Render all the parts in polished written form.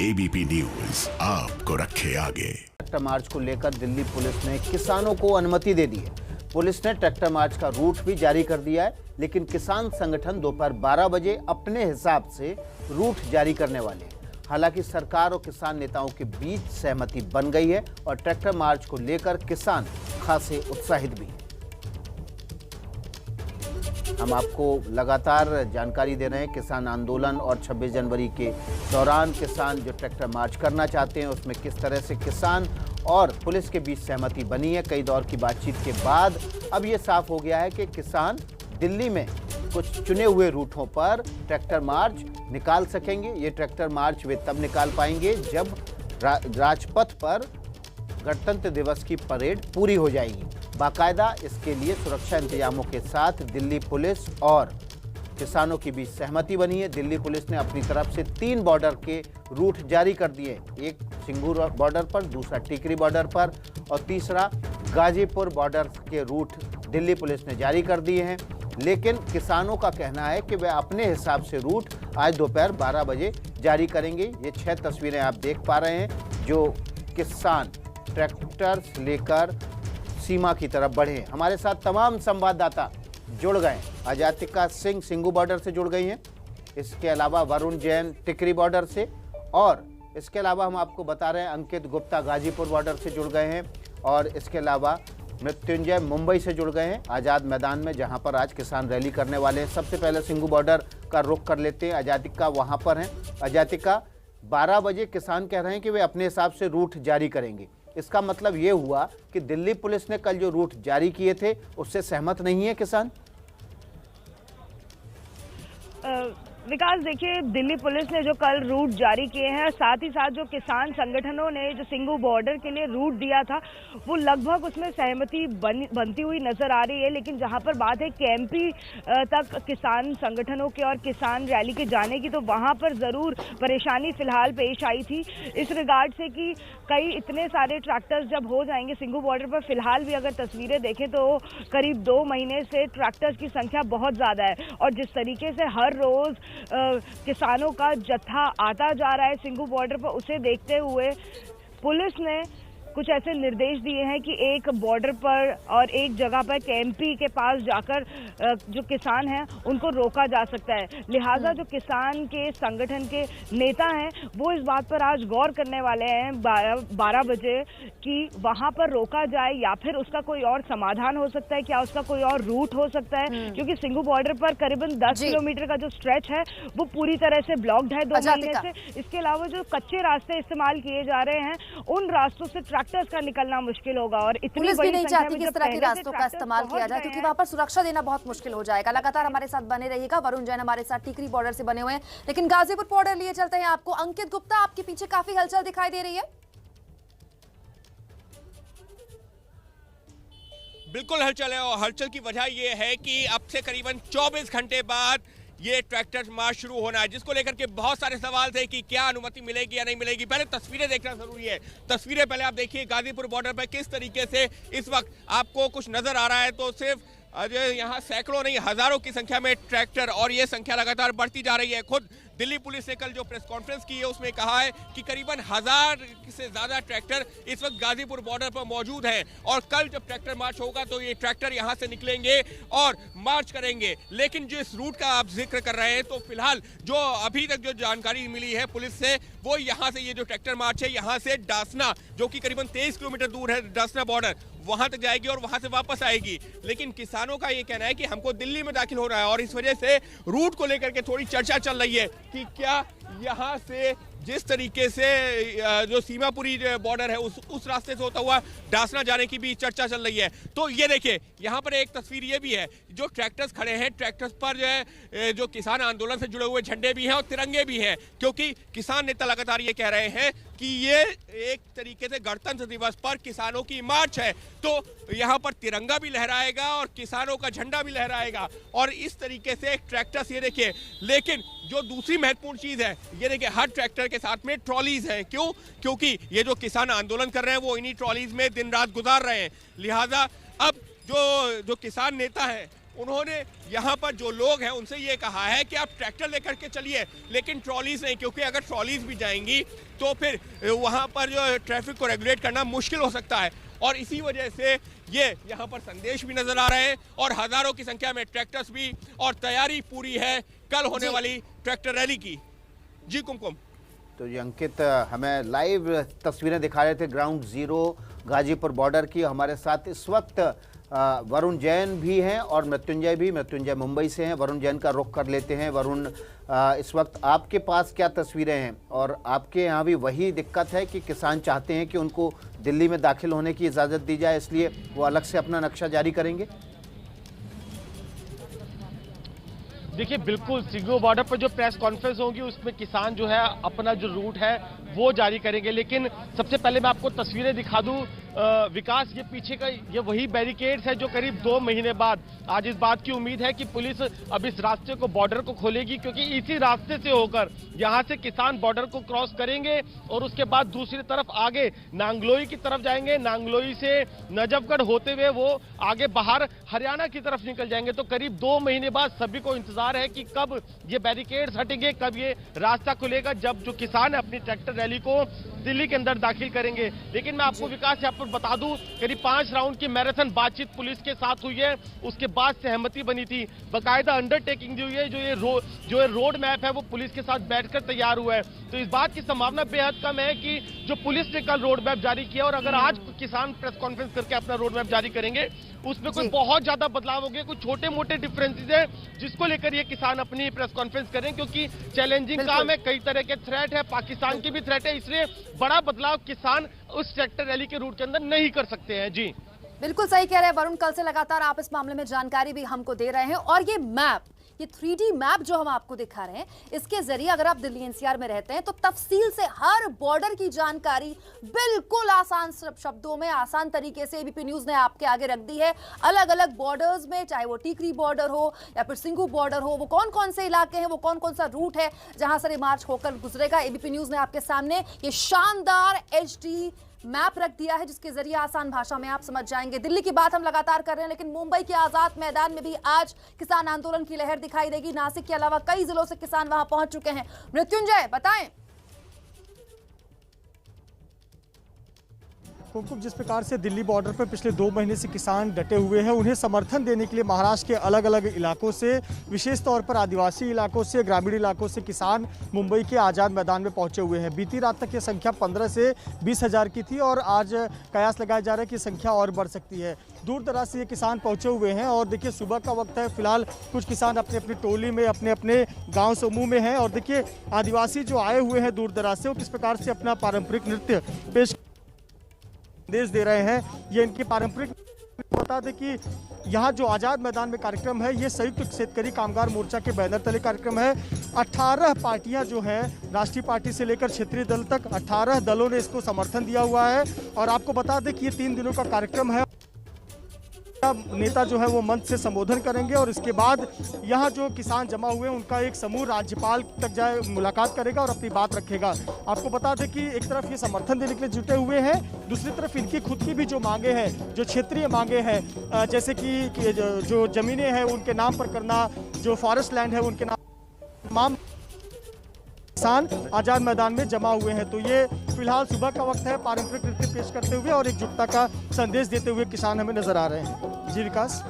ABP news आपको रखे आगे। ट्रैक्टर मार्च को लेकर दिल्ली पुलिस ने किसानों को अनुमति दे दी है। पुलिस ने ट्रैक्टर मार्च का रूट भी जारी कर दिया है, लेकिन किसान संगठन दोपहर 12 बजे अपने हिसाब से रूट जारी करने वाले हैं। हालांकि सरकार और किसान नेताओं के बीच सहमति बन गई है और ट्रैक्टर मार्च को लेकर किसान खासे उत्साहित भी हैं। हम आपको लगातार जानकारी दे रहे हैं किसान आंदोलन और 26 जनवरी के दौरान किसान जो ट्रैक्टर मार्च करना चाहते हैं उसमें किस तरह से किसान और पुलिस के बीच सहमति बनी है। कई दौर की बातचीत के बाद अब ये साफ हो गया है कि किसान दिल्ली में कुछ चुने हुए रूटों पर ट्रैक्टर मार्च निकाल सकेंगे। ये ट्रैक्टर मार्च वे तब निकाल पाएंगे जब राजपथ पर गणतंत्र दिवस की परेड पूरी हो जाएगी। बाकायदा इसके लिए सुरक्षा इंतजामों के साथ दिल्ली पुलिस और किसानों के बीच सहमति बनी है। दिल्ली पुलिस ने अपनी तरफ से 3 बॉर्डर के रूट जारी कर दिए, एक सिंगूर बॉर्डर पर, दूसरा टिकरी बॉर्डर पर और तीसरा गाजीपुर बॉर्डर के रूट दिल्ली पुलिस ने जारी कर दिए हैं। लेकिन किसानों का कहना है कि वे अपने हिसाब से रूट आज दोपहर 12 बजे जारी करेंगे। ये 6 तस्वीरें आप देख पा रहे हैं जो किसान ट्रैक्टर लेकर सीमा की तरफ बढ़े। हमारे साथ तमाम संवाददाता जुड़ गए। अजातिका सिंह सिंगू बॉर्डर से जुड़ गई हैं, इसके अलावा वरुण जैन टिकरी बॉर्डर से, और इसके अलावा हम आपको बता रहे हैं अंकित गुप्ता गाजीपुर बॉर्डर से जुड़ गए हैं, और इसके अलावा मृत्युंजय मुंबई से जुड़ गए हैं आज़ाद मैदान में, जहां पर आज किसान रैली करने वाले हैं। सबसे पहले सिंगू बॉर्डर का रुख कर लेते हैं। अजातिका वहां पर हैं। अजातिका, 12 बजे किसान कह रहे हैं कि वे अपने हिसाब से रूट जारी करेंगे। इसका मतलब ये हुआ कि दिल्ली पुलिस ने कल जो रूट जारी किए थे उससे सहमत नहीं है किसान। विकास, देखिए, दिल्ली पुलिस ने जो कल रूट जारी किए हैं, साथ ही साथ जो किसान संगठनों ने जो सिंगू बॉर्डर के लिए रूट दिया था वो लगभग उसमें सहमति बनती हुई नजर आ रही है। लेकिन जहां पर बात है केएमपी तक किसान संगठनों के और किसान रैली के जाने की, तो वहां पर जरूर परेशानी फिलहाल पेश आई थी इस रिगार्ड से कि कई इतने सारे ट्रैक्टर्स जब हो जाएंगे सिंगू बॉर्डर पर। फिलहाल भी अगर तस्वीरें देखें तो करीब 2 महीने से ट्रैक्टर्स की संख्या बहुत ज्यादा है, और जिस तरीके से हर रोज किसानों का जत्था आता जा रहा है सिंगू बॉर्डर पर, उसे देखते हुए पुलिस ने कुछ ऐसे निर्देश दिए हैं कि एक बॉर्डर पर और एक जगह पर केएमपी के पास जाकर जो किसान हैं उनको रोका जा सकता है। लिहाजा जो किसान के संगठन के नेता हैं वो इस बात पर आज गौर करने वाले हैं 12 बजे कि वहां पर रोका जाए या फिर उसका कोई और समाधान हो सकता है, क्या उसका कोई और रूट हो सकता है, क्योंकि सिंगू बॉर्डर पर करीबन 10 किलोमीटर का जो स्ट्रेच है वो पूरी तरह से ब्लॉक्ड है 2 महीने से। इसके अलावा जो कच्चे रास्ते इस्तेमाल किए जा रहे हैं उन रास्तों से ट्रैक्टर्स का निकलना मुश्किल होगा, और इतनी पुलिस भी नहीं चाहती कि इस तरह के रास्तों का इस्तेमाल किया जाए, क्योंकि वहां पर सुरक्षा देना बहुत मुश्किल हो जाएगा। लगातार हमारे साथ बने रहिएगा। वरुण जैन हमारे साथ टिकरी बॉर्डर से बने हुए हैं, लेकिन गाजीपुर बॉर्डर लिए चलते हैं आपको। अंकित गुप्ता, आपके पीछे काफी हलचल दिखाई दे रही है। बिल्कुल हलचल है, और हलचल की वजह यह है कि अब से करीबन 24 घंटे बाद ये ट्रैक्टर मार्च शुरू होना है, जिसको लेकर के बहुत सारे सवाल थे कि क्या अनुमति मिलेगी या नहीं मिलेगी। पहले तस्वीरें देखना जरूरी है। तस्वीरें पहले आप देखिए गाजीपुर बॉर्डर पर किस तरीके से इस वक्त आपको कुछ नजर आ रहा है, तो सिर्फ यहाँ सैकड़ों नहीं हजारों की संख्या में ट्रैक्टर, और ये संख्या लगातार बढ़ती जा रही है। खुद दिल्ली पुलिस ने कल जो प्रेस कॉन्फ्रेंस की है उसमें कहा है कि करीबन 1000 से ज्यादा ट्रैक्टर इस वक्त गाजीपुर बॉर्डर पर मौजूद हैं, और कल जब ट्रैक्टर मार्च होगा तो ये ट्रैक्टर यहां से निकलेंगे और मार्च करेंगे। लेकिन जो इस रूट का आप जिक्र कर रहे हैं, तो फिलहाल जो अभी तक जो जानकारी मिली है पुलिस से, वो यहाँ से ये जो ट्रैक्टर मार्च है यहाँ से डासना, जो कि करीबन 23 किलोमीटर दूर है डासना बॉर्डर, वहां तक जाएगी और वहां से वापस आएगी। लेकिन किसानों का ये कहना है कि हमको दिल्ली में दाखिल हो रहा है, और इस वजह से रूट को लेकर के थोड़ी चर्चा चल रही है कि क्या यहाँ से जिस तरीके से जो सीमापुरी बॉर्डर है उस रास्ते से होता हुआ डासना जाने की भी चर्चा चल रही है। तो ये देखिए यहाँ पर एक तस्वीर ये भी है, जो ट्रैक्टर्स खड़े हैं, ट्रैक्टर्स पर जो है जो किसान आंदोलन से जुड़े हुए झंडे भी हैं और तिरंगे भी हैं, क्योंकि किसान नेता लगातार ये कह रहे हैं कि ये एक तरीके से गणतंत्र दिवस पर किसानों की मार्च है, तो यहाँ पर तिरंगा भी लहराएगा और किसानों का झंडा भी लहराएगा, और इस तरीके से ट्रैक्टर्स ये देखिए। लेकिन जो दूसरी महत्वपूर्ण चीज है, ये देखिए हर ट्रैक्टर के साथ में ट्रॉलीज हैं। क्यों? क्योंकि ये जो किसान आंदोलन कर रहे हैं वो इन्हीं ट्रॉलीज में दिन रात गुजार रहे हैं। लिहाजा अब जो किसान नेता हैं उन्होंने यहाँ पर जो लोग हैं उनसे ये कहा है कि आप ट्रैक्टर लेकर के चलिए, लेकिन ट्रॉलीज नहीं, क्योंकि अगर ट्रॉलीज भी जाएंगी तो फिर वहाँ पर जो ट्रैफिक को रेगुलेट करना मुश्किल हो सकता है। और इसी वजह से ये यहाँ पर संदेश भी नजर आ रहे हैं और हजारों की संख्या में ट्रैक्टर्स भी, और तैयारी पूरी है कल होने वाली ट्रैक्टर रैली की। जी कुमकुम। तो ये अंकित हमें लाइव तस्वीरें दिखा रहे थे ग्राउंड जीरो गाजीपुर बॉर्डर की। हमारे साथ इस वक्त वरुण जैन भी हैं और मृत्युंजय भी। मृत्युंजय मुंबई से हैं, वरुण जैन का रुख कर लेते हैं। वरुण, इस वक्त आपके पास क्या तस्वीरें हैं, और आपके यहाँ भी वही दिक्कत है कि किसान चाहते हैं कि उनको दिल्ली में दाखिल होने की इजाज़त दी जाए, इसलिए वो अलग से अपना नक्शा जारी करेंगे? देखिए बिल्कुल, सिंगू बॉर्डर पर जो प्रेस कॉन्फ्रेंस होगी उसमें किसान जो है अपना जो रूट है वो जारी करेंगे। लेकिन सबसे पहले मैं आपको तस्वीरें दिखा दूं विकास, ये पीछे का ये वही बैरिकेड्स है जो करीब 2 महीने बाद आज इस बात की उम्मीद है कि पुलिस अब इस रास्ते को, बॉर्डर को खोलेगी, क्योंकि इसी रास्ते से होकर यहाँ से किसान बॉर्डर को क्रॉस करेंगे और उसके बाद दूसरी तरफ आगे नांगलोई की तरफ जाएंगे। नांगलोई से नजफगढ़ होते हुए वो आगे बाहर हरियाणा की तरफ निकल जाएंगे। तो करीब 2 महीने बाद सभी को इंतजार है कि कब ये बैरिकेड्स हटेंगे, कब ये रास्ता खुलेगा, जब जो किसान अपनी ट्रैक्टर रैली को दिल्ली के अंदर दाखिल करेंगे। लेकिन मैं आपको विकास यहाँ पर बता दूं, करीब 5 राउंड की मैराथन बातचीत पुलिस के साथ हुई है, उसके बाद सहमति बनी थी, बाकायदा अंडरटेकिंग दी हुई है। जो ये रोड मैप है वो पुलिस के साथ बैठकर तैयार हुआ है। तो इस बात की संभावना बेहद कम है कि जो पुलिस ने कल रोड मैप जारी किया और अगर आज किसान प्रेस कॉन्फ्रेंस करके अपना रोड मैप जारी करेंगे उसमें कोई बहुत ज्यादा बदलाव होंगे। कुछ छोटे मोटे डिफरेंसेस है जिसको लेकर ये किसान अपनी प्रेस कॉन्फ्रेंस करें, क्योंकि चैलेंजिंग काम है, कई तरह के थ्रेट है, पाकिस्तान की भी थ्रेट है, इसलिए बड़ा बदलाव किसान उस ट्रैक्टर रैली के रूट के अंदर नहीं कर सकते हैं। जी बिल्कुल सही कह रहे हैं वरुण, कल से लगातार आप इस मामले में जानकारी भी हमको दे रहे हैं। और ये मैप, ये 3D मैप जो हम आपको दिखा रहे हैं, इसके जरिए अगर आप दिल्ली एनसीआर में रहते हैं तो तफसील से हर बॉर्डर की जानकारी बिल्कुल आसान शब्दों में, आसान तरीके से एबीपी न्यूज ने आपके आगे रख दी है। अलग अलग बॉर्डर्स में, चाहे वो टीकरी बॉर्डर हो या फिर सिंगू बॉर्डर हो, वो कौन कौन से इलाके हैं, वो कौन कौन सा रूट है जहां से ये मार्च होकर गुजरेगा, एबीपी न्यूज ने आपके सामने ये शानदार HD मैप रख दिया है, जिसके जरिए आसान भाषा में आप समझ जाएंगे। दिल्ली की बात हम लगातार कर रहे हैं, लेकिन मुंबई के आजाद मैदान में भी आज किसान आंदोलन की लहर दिखाई देगी। नासिक के अलावा कई जिलों से किसान वहां पहुंच चुके हैं। मृत्युंजय बताएं। कुमकुम, जिस प्रकार से दिल्ली बॉर्डर पर पिछले 2 महीने से किसान डटे हुए हैं, उन्हें समर्थन देने के लिए महाराष्ट्र के अलग अलग इलाकों से, विशेष तौर पर आदिवासी इलाकों से, ग्रामीण इलाकों से किसान मुंबई के आज़ाद मैदान में पहुंचे हुए हैं। बीती रात तक ये संख्या 15 से 20 हज़ार की थी और आज कयास लगाया जा रहा है कि संख्या और बढ़ सकती है। दूर दराज से ये किसान पहुंचे हुए हैं और देखिए सुबह का वक्त है, फिलहाल कुछ किसान अपने अपनी टोली में, अपने अपने गाँव समूह में हैं। और देखिए आदिवासी जो आए हुए हैं दूर दराज से, वो किस प्रकार से अपना पारंपरिक नृत्य पेश संदेश दे रहे हैं। ये इनकी पारंपरिक, बता दें कि यहाँ जो आज़ाद मैदान में कार्यक्रम है, ये संयुक्त शेतकरी कामगार मोर्चा के बैनर तले कार्यक्रम है। 18 पार्टियां जो हैं, राष्ट्रीय पार्टी से लेकर क्षेत्रीय दल तक 18 दलों ने इसको समर्थन दिया हुआ है। और आपको बता दें कि ये 3 दिनों का कार्यक्रम है। नेता जो है वो मंच से संबोधन करेंगे और इसके बाद यहाँ जो किसान जमा हुए हैं उनका एक समूह राज्यपाल तक जाए, मुलाकात करेगा और अपनी बात रखेगा। आपको बता दें कि एक तरफ ये समर्थन देने के लिए जुटे हुए हैं, दूसरी तरफ इनकी खुद की भी जो मांगे हैं, जो क्षेत्रीय मांगे हैं, जैसे कि जो जमीनें हैं उनके नाम पर करना, जो फॉरेस्ट लैंड है उनके नाम, किसान आजाद मैदान में जमा हुए हैं। तो ये फिलहाल सुबह का वक्त है, पारंपरिक नृत्य पेश करते हुए और एकजुटता का संदेश देते हुए किसान हमें नजर आ रहे हैं। जी विकास।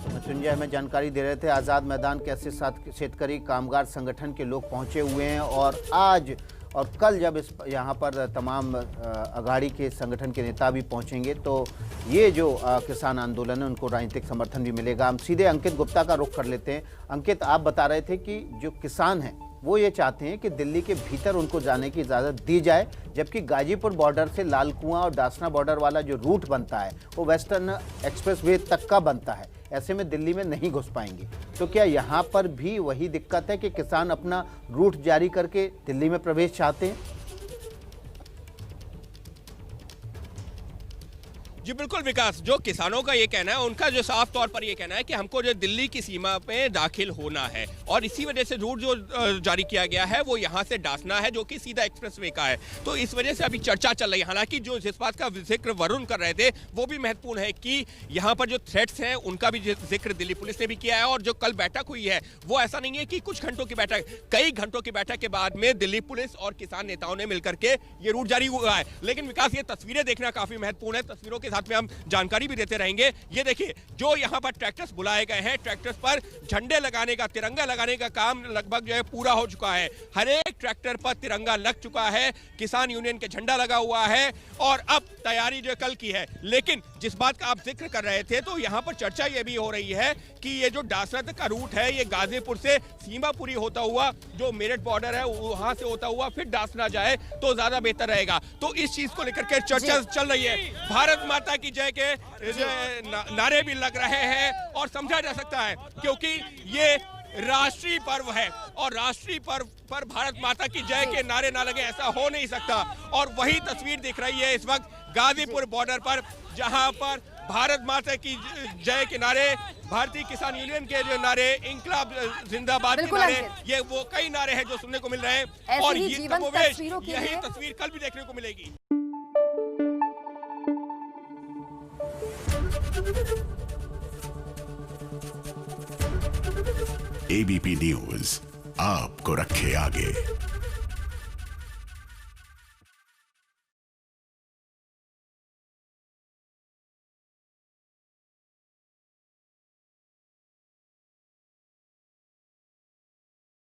मृत्युंजय हमें जानकारी दे रहे थे आज़ाद मैदान कैसे शेतकरी कामगार संगठन के लोग पहुंचे हुए हैं और आज और कल जब इस यहाँ पर तमाम अघाड़ी के संगठन के नेता भी पहुँचेंगे तो ये जो किसान आंदोलन है उनको राजनीतिक समर्थन भी मिलेगा। हम सीधे अंकित गुप्ता का रुख कर लेते हैं। अंकित, आप बता रहे थे कि जो किसान हैं वो ये चाहते हैं कि दिल्ली के भीतर उनको जाने की इजाज़त दी जाए, जबकि गाजीपुर बॉर्डर से लाल कुआं और दासना बॉर्डर वाला जो रूट बनता है वो वेस्टर्न एक्सप्रेसवे तक का बनता है, ऐसे में दिल्ली में नहीं घुस पाएंगे। तो क्या यहाँ पर भी वही दिक्कत है कि किसान अपना रूट जारी करके दिल्ली में प्रवेश चाहते हैं? जी बिल्कुल विकास, जो किसानों का ये कहना है, उनका जो साफ तौर पर ये कहना है कि हमको जो दिल्ली की सीमा पे दाखिल होना है और इसी वजह से रूट जो जारी किया गया है वो यहाँ से डासना है, जो कि सीधा एक्सप्रेसवे का है। तो इस वजह से अभी चर्चा चल रही है। हालांकि जो जिस बात का जिक्र वरुण कर रहे थे वो भी महत्वपूर्ण है कि यहाँ पर जो थ्रेट्स हैं उनका भी जिक्र दिल्ली पुलिस ने भी किया है। और जो कल बैठक हुई है वो ऐसा नहीं है कि कुछ घंटों की बैठक, कई घंटों की बैठक के बाद में दिल्ली पुलिस और किसान नेताओं ने मिलकर के ये रूट जारी हुआ है। लेकिन विकास, ये तस्वीरें देखना काफी महत्वपूर्ण है। तस्वीरों के साथ में हम जानकारी भी देते रहेंगे। ये देखिए, जो यहाँ पर ट्रैक्टर्स बुलाए गए हैं, ट्रैक्टर्स पर झंडे लगाने का, तिरंगा लगाने का काम लगभग जो है पूरा हो चुका है। हर एक ट्रैक्टर पर तिरंगा लग चुका है, किसान यूनियन के झंडा लगा हुआ है और अब तैयारी जो कल की है। लेकिन जिस बात का आप जिक्र कर रहे थे, तो यहाँ पर चर्चा ये भी हो रही है कि ये जो डासना तक का रूट है, ये गाजीपुर से सीमापुरी होता हुआ जो मेरठ बॉर्डर है वहां से होता हुआ फिर डासना जाए तो ज्यादा बेहतर रहेगा। तो इस चीज को लेकर के चर्चा चल रही है। भारत माता की जय के नारे भी लग रहे हैं और समझा जा सकता है क्योंकि ये राष्ट्रीय पर्व है और राष्ट्रीय पर्व पर भारत माता की जय के नारे ना लगे ऐसा हो नहीं सकता। और वही तस्वीर दिख रही है इस वक्त गाजीपुर बॉर्डर पर, जहां पर भारत माता की जय के नारे, भारतीय किसान यूनियन के जो नारे, इंकलाब जिंदाबाद के नारे, ये वो कई नारे हैं जो सुनने को मिल रहे हैं। और ये समावेश, यही तस्वीर कल भी देखने को मिलेगी। एबीपी न्यूज आपको रखे आगे।